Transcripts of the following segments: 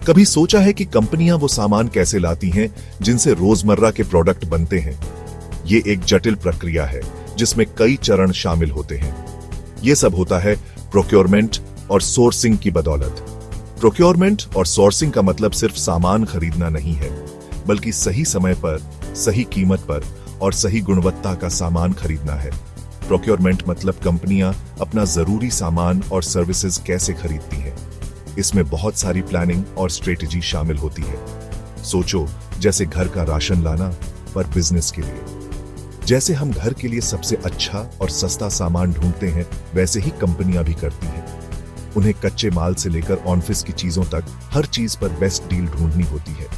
कभी सोचा है कि कंपनियां वो सामान कैसे लाती हैं जिनसे रोजमर्रा के प्रोडक्ट बनते हैं? ये एक जटिल प्रक्रिया है जिसमें कई चरण शामिल होते हैं। ये सब होता है प्रोक्योरमेंट और सोर्सिंग की बदौलत। प्रोक्योरमेंट और सोर्सिंग का मतलब सिर्फ सामान खरीदना नहीं है, बल्कि सही समय पर, सही कीमत पर और सही गुणवत्ता का सामान खरीदना है। प्रोक्योरमेंट मतलब कंपनियां अपना जरूरी सामान और सर्विसेज कैसे खरीदती हैं। इसमें बहुत सारी प्लानिंग और स्ट्रेटेजी शामिल होती है। सोचो, जैसे घर का राशन लाना, पर बिजनेस के लिए। जैसे हम घर के लिए सबसे अच्छा और सस्ता सामान ढूंढते हैं, वैसे ही कंपनियां भी करती हैं। उन्हें कच्चे माल से लेकर ऑफिस की चीजों तक हर चीज पर बेस्ट डील ढूंढनी होती है।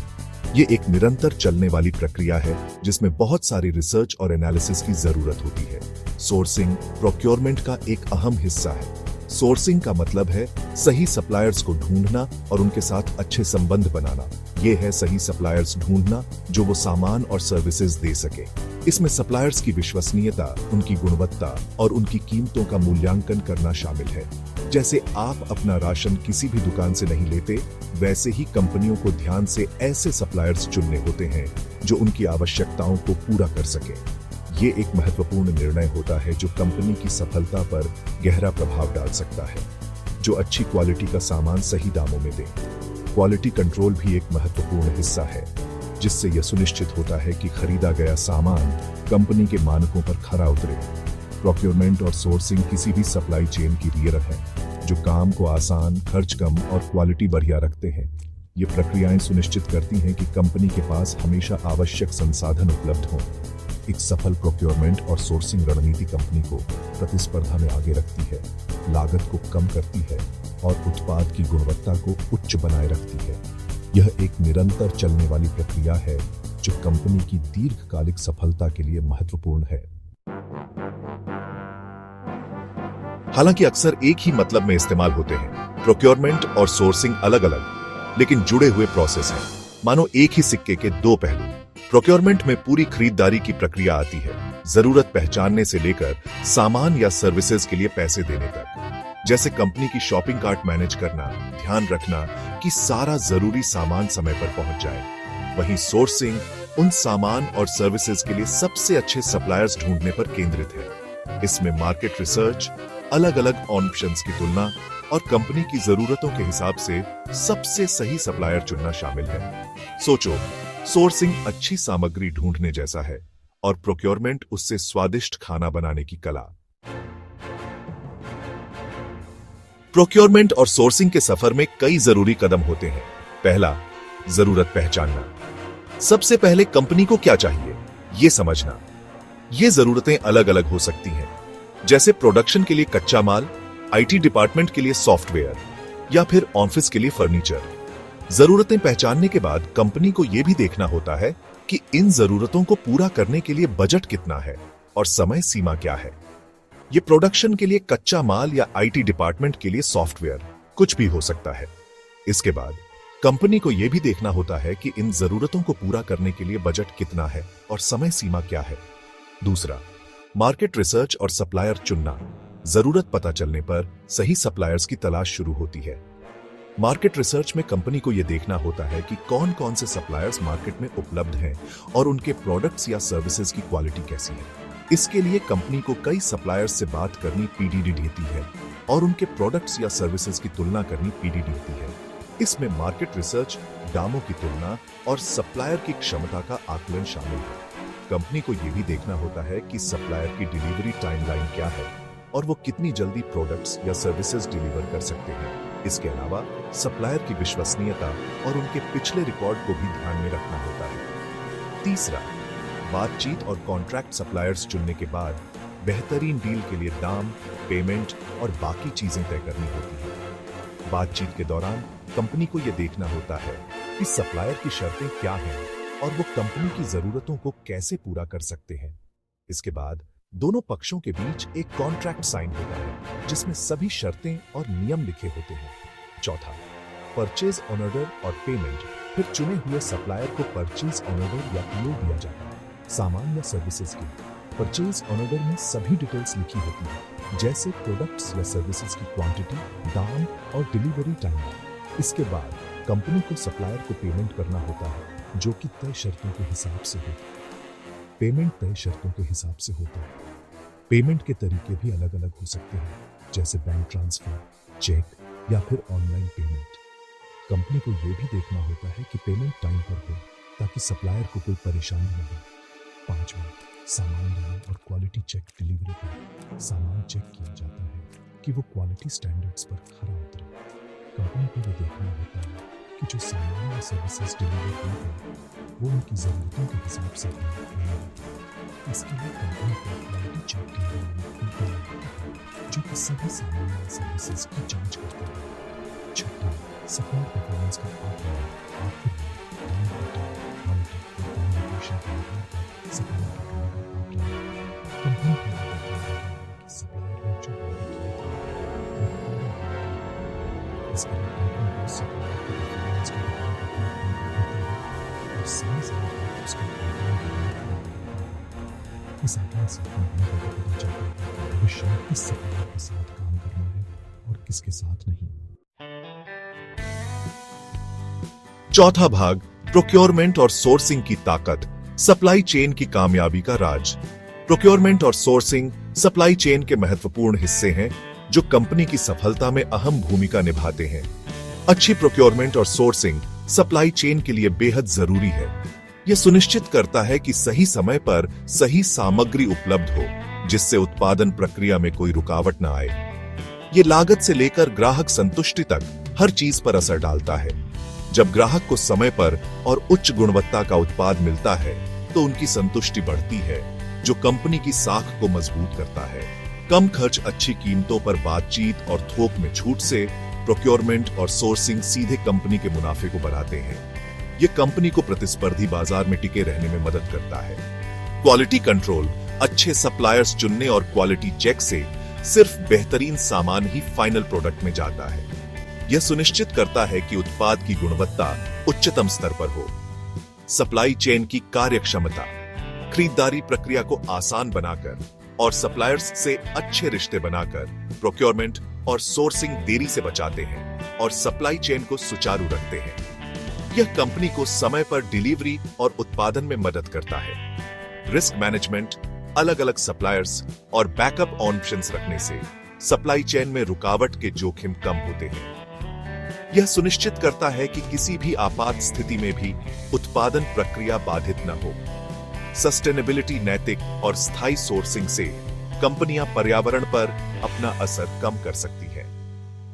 ये एक निरंतर चलने वाली प्रक्रिया है जिसमें बहुत सारी रिसर्च और एनालिसिस की जरूरत होती है। सोर्सिंग प्रोक्योरमेंट का एक अहम हिस्सा है। सोर्सिंग का मतलब है सही सप्लायर्स को ढूंढना और उनके साथ अच्छे संबंध बनाना। ये है सही सप्लायर्स ढूंढना जो वो सामान और सर्विसेज दे सके। इसमें सप्लायर्स की विश्वसनीयता, उनकी गुणवत्ता और उनकी कीमतों का मूल्यांकन करना शामिल है। जैसे आप अपना राशन किसी भी दुकान से नहीं लेते, वैसे ही कंपनियों को ध्यान से ऐसे सप्लायर्स चुनने होते हैं जो उनकी आवश्यकताओं को पूरा कर सके। ये एक महत्वपूर्ण निर्णय होता है जो कंपनी की सफलता पर गहरा प्रभाव डाल सकता है। जो अच्छी क्वालिटी का सामान सही दामों में दे। क्वालिटी कंट्रोल भी एक महत्वपूर्ण हिस्सा है, जिससे यह सुनिश्चित होता है कि खरीदा गया सामान कंपनी के मानकों पर खरा उतरे। प्रोक्योरमेंट और सोर्सिंग किसी भी सप्लाई चेन की रीढ़ है, जो काम को आसान, खर्च कम और क्वालिटी बढ़िया रखते हैं। ये प्रक्रियाएं सुनिश्चित करती हैं कि कंपनी के पास हमेशा आवश्यक संसाधन उपलब्ध हों। एक सफल प्रोक्योरमेंट और सोर्सिंग रणनीति कंपनी को प्रतिस्पर्धा में आगे रखती है, लागत को कम करती है और उत्पाद की गुणवत्ता को उच्च बनाए रखती है। यह एक निरंतर चलने वाली प्रक्रिया है जो कंपनी की दीर्घकालिक सफलता के लिए महत्वपूर्ण है। हालांकि अक्सर एक ही मतलब में इस्तेमाल होते हैं। प्रोक्योरमेंट और सोर्सिंग अलग अलग लेकिन जुड़े हुए प्रोसेस हैं, मानो एक ही सिक्के के दो पहलू। प्रोक्योरमेंट में पूरी खरीदारी की प्रक्रिया आती है, जरूरत पहचानने से लेकर सामान या सर्विसेज के लिए पैसे देने तक। जैसे कंपनी की शॉपिंग कार्ट मैनेज करना, ध्यान रखना कि सारा जरूरी सामान समय पर पहुंच जाए। वहीं सोर्सिंग उन सामान और सर्विसेज के लिए सबसे अच्छे सप्लायर्स ढूंढने पर केंद्रित है। इसमें मार्केट रिसर्च, अलग अलग ऑप्शंस की तुलना और कंपनी की जरूरतों के हिसाब से सबसे सही सप्लायर चुनना शामिल है। सोचो, सोर्सिंग अच्छी सामग्री ढूंढने जैसा है और प्रोक्योरमेंट उससे स्वादिष्ट खाना बनाने की कला। प्रोक्योरमेंट और सोर्सिंग के सफर में कई जरूरी कदम होते हैं। पहला, जरूरत पहचानना। सबसे पहले कंपनी को क्या चाहिए, यह समझना। ये जरूरतें अलग अलग हो सकती हैं, जैसे प्रोडक्शन के लिए कच्चा माल, आईटी डिपार्टमेंट के लिए सॉफ्टवेयर या फिर ऑफिस के लिए फर्नीचर। जरूरतें पहचानने के बाद कंपनी को यह भी देखना होता है कि इन जरूरतों को पूरा करने के लिए बजट कितना है और समय सीमा क्या है। ये प्रोडक्शन के लिए कच्चा माल या आईटी डिपार्टमेंट के लिए सॉफ्टवेयर कुछ भी हो सकता है। इसके बाद कंपनी को यह भी देखना होता है कि इन जरूरतों को पूरा करने के लिए बजट कितना है और समय सीमा क्या है। दूसरा, मार्केट रिसर्च और सप्लायर चुनना। जरूरत पता चलने पर सही सप्लायर्स की तलाश शुरू होती है। मार्केट रिसर्च में कंपनी को यह देखना होता है कि कौन कौन से सप्लायर्स मार्केट में उपलब्ध हैं और उनके प्रोडक्ट्स या सर्विसेज की क्वालिटी कैसी है। इसके लिए कंपनी को कई सप्लायर्स से बात करनी पीडीडी देती है और उनके प्रोडक्ट्स या सर्विसेज की तुलना करनी पीडीडी देती है। इसमें मार्केट रिसर्च, दामों की तुलना और सप्लायर की क्षमता का आकलन शामिल है। कंपनी को यह भी देखना होता है कि सप्लायर की डिलीवरी टाइमलाइन क्या है और वो कितनी जल्दी प्रोडक्ट्स या सर्विसेज डिलीवर कर सकते हैं। इसके अलावा सप्लायर की विश्वसनीयता और उनके पिछले रिकॉर्ड को भी ध्यान में रखना होता है। तीसरा, बातचीत और कॉन्ट्रैक्ट। सप्लायर्स चुनने के बाद बेहतरीन डील के लिए दाम, पेमेंट और बाकी चीजें तय करनी होती है। बातचीत के दौरान कंपनी को यह देखना होता है कि सप्लायर की शर्तें क्या हैं और वो कंपनी की जरूरतों को कैसे पूरा कर सकते हैं। इसके बाद दोनों पक्षों के बीच एक कॉन्ट्रैक्ट साइन होता है जिसमें सभी शर्तें और नियम लिखे होते हैं। चौथा, परचेज ऑन ऑर्डर और पेमेंट। फिर चुने हुए सप्लायर को परचेज ऑन ऑर्डर या पीओ दिया जाता है। सामान या सर्विसेज की परचेज ऑन ऑर्डर में सभी डिटेल्स लिखी होती है, जैसे प्रोडक्ट्स या सर्विसेज की क्वांटिटी, दाम और डिलीवरी टाइम। इसके बाद कंपनी को सप्लायर को पेमेंट करना होता है जो कि तय शर्तों के हिसाब से होता है। पेमेंट तय शर्तों के हिसाब से होता है। पेमेंट के तरीके भी अलग अलग हो सकते हैं, जैसे बैंक ट्रांसफर, चेक या फिर ऑनलाइन पेमेंट। कंपनी को यह भी देखना होता है कि पेमेंट टाइम पर हो ताकि सप्लायर को कोई परेशानी न हो। 5वां, सामान लेने और क्वालिटी चेक। डिलीवरी पर सामान चेक किया जाता है कि वो क्वालिटी स्टैंडर्ड्स पर खरा उतरे। कंपनी को ये देखना होता है कि जो सामान या सर्विसेज डिलीवर हुई है वो उनकी ज़रूरतों के हिसाब से है। इसके लिए कंपनी को क्वालिटी चेक के लिए जो कि सभी सामान या सर्विसेज की जांच करता है। 6वां, सप्लायर परफॉर्मेंस का आकलन। आखिर में मॉनिटर और कम्युनिकेशन के आधार पर सप्लायर के काम का आकलन। कंपनी को यह देखना होता है कि सप्लायर ने जो वादे किए थे वो पूरे हुए हैं। इसके लिए कंपनी को सप्लायर के परफॉर्मेंस का रिकॉर्ड रखना होता है और समय समय पर उसका आकलन करना होता है। इस आकलन से कंपनी को पता चलता है कि भविष्य में किस सप्लायर के साथ काम करना है और किसके साथ नहीं। चौथा भाग, प्रोक्योरमेंट और सोर्सिंग की ताकत, सप्लाई चेन की कामयाबी का राज। प्रोक्योरमेंट और सोर्सिंग सप्लाई चेन के महत्वपूर्ण हिस्से हैं जो कंपनी की सफलता में अहम भूमिका निभाते हैं। अच्छी प्रोक्योरमेंट और सोर्सिंग सप्लाई चेन के लिए बेहद जरूरी है। यह सुनिश्चित करता है कि सही समय पर सही सामग्री उपलब्ध हो, जिससे उत्पादन प्रक्रिया में कोई रुकावट न आए। ये लागत से लेकर ग्राहक संतुष्टि तक हर चीज पर असर डालता है। जब ग्राहक को समय पर और उच्च गुणवत्ता का उत्पाद मिलता है तो उनकी संतुष्टि बढ़ती है, जो कंपनी की साख को मजबूत करता है। कम खर्च, अच्छी कीमतों पर बातचीत और थोक में छूट से प्रोक्योरमेंट और सोर्सिंग सीधे कंपनी के मुनाफे को बढ़ाते हैं। यह कंपनी को प्रतिस्पर्धी बाजार में टिके रहने में मदद करता है। क्वालिटी कंट्रोल, अच्छे सप्लायर्स चुनने और क्वालिटी चेक से सिर्फ बेहतरीन सामान ही फाइनल प्रोडक्ट में जाता है। यह सुनिश्चित करता है कि उत्पाद की गुणवत्ता उच्चतम स्तर पर हो। सप्लाई चेन की कार्यक्षमता, खरीदारी प्रक्रिया को आसान बनाकर और सप्लायर्स से अच्छे रिश्ते बनाकर प्रोक्योरमेंट और सोर्सिंग देरी से बचाते हैं और सप्लाई चेन को सुचारू रखते हैं। यह कंपनी को समय पर डिलीवरी और उत्पादन में मदद करता है। रिस्क मैनेजमेंट, अलग अलग सप्लायर्स और बैकअप ऑप्शंस रखने से सप्लाई चेन में रुकावट के जोखिम कम होते हैं। यह सुनिश्चित करता है कि किसी भी आपात स्थिति में भी उत्पादन प्रक्रिया बाधित न हो। सस्टेनेबिलिटी, नैतिक और स्थायी सोर्सिंग से कंपनियां पर्यावरण पर अपना असर कम कर सकती हैं।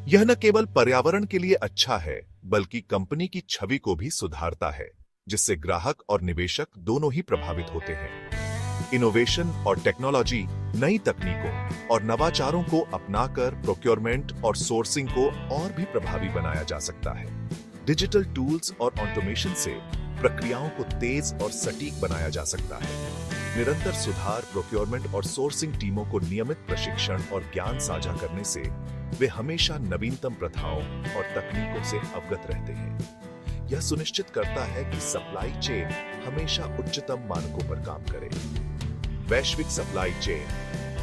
यह न केवल पर्यावरण के लिए अच्छा है, बल्कि कंपनी की छवि को भी सुधारता है, जिससे ग्राहक और निवेशक दोनों ही प्रभावित होते हैं। इनोवेशन और टेक्नोलॉजी, नई तकनीकों और नवाचारों को अपनाकर प्रोक्योरमेंट और सोर्सिंग को और भी प्रभावी बनाया जा सकता है। डिजिटल टूल्स और ऑटोमेशन से प्रक्रियाओं को तेज और सटीक बनाया जा सकता है। निरंतर सुधार, प्रोक्योरमेंट और सोर्सिंग टीमों को नियमित प्रशिक्षण और ज्ञान साझा करने से वे हमेशा नवीनतम प्रथाओं और तकनीकों से अवगत रहते हैं। यह सुनिश्चित करता है कि सप्लाई चेन हमेशा उच्चतम मानकों पर काम करे। वैश्विक सप्लाई चेन,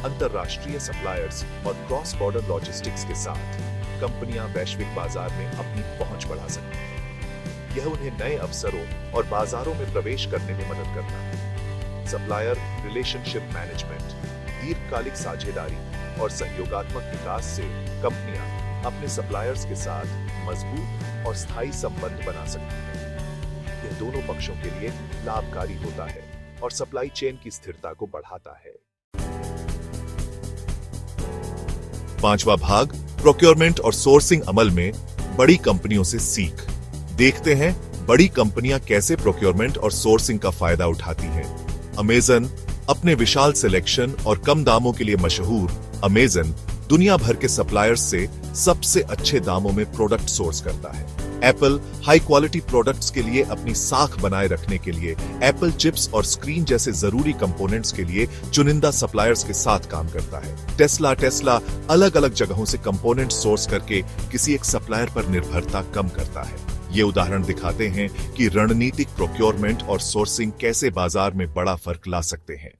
अंतरराष्ट्रीय सप्लायर्स और क्रॉस बॉर्डर लॉजिस्टिक्स के साथ कंपनियां वैश्विक बाजार में अपनी पहुंच बढ़ा सकती हैं। यह उन्हें नए अवसरों और बाजारों में प्रवेश करने में मदद करता है। सप्लायर रिलेशनशिप मैनेजमेंट, दीर्घकालिक साझेदारी और सहयोगात्मक विकास से कंपनियां अपने सप्लायर्स के साथ मजबूत और स्थायी संबंध बना सकती हैं। यह दोनों पक्षों के लिए लाभकारी होता है और सप्लाई चेन की स्थिरता को बढ़ाता है। 5वां भाग, प्रोक्योरमेंट और सोर्सिंग अमल में बड़ी कंपनियों से सीख। देखते हैं बड़ी कंपनियां कैसे प्रोक्योरमेंट और सोर्सिंग का फायदा उठाती हैं। अमेज़न, अपने विशाल सिलेक्शन और कम दामों के लिए मशहूर अमेज़न, दुनिया भर के सप्लायर्स से सबसे अच्छे दामों में प्रोडक्ट सोर्स करता है। एप्पल, हाई क्वालिटी प्रोडक्ट्स के लिए अपनी साख बनाए रखने के लिए एप्पल चिप्स और स्क्रीन जैसे जरूरी कंपोनेंट्स के लिए चुनिंदा सप्लायर्स के साथ काम करता है। टेस्ला अलग अलग जगहों से कंपोनेंट सोर्स करके किसी एक सप्लायर पर निर्भरता कम करता है। ये उदाहरण दिखाते हैं कि रणनीतिक प्रोक्योरमेंट और सोर्सिंग कैसे बाजार में बड़ा फर्क ला सकते हैं।